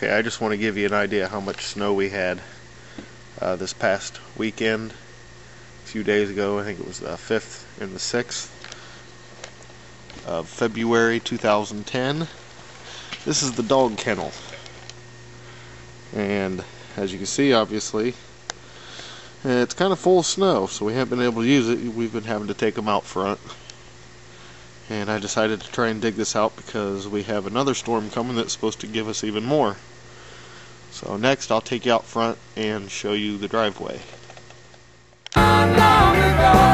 Okay, I just want to give you an idea how much snow we had this past weekend. A few days ago, I think it was the 5th and the 6th of February 2010. This is the dog kennel. And as you can see, obviously, it's kind of full of snow, so we haven't been able to use it. We've been having to take them out front. And I decided to try and dig this out because we have another storm coming that's supposed to give us even more. So next I'll take you out front and show you the driveway. Long ago.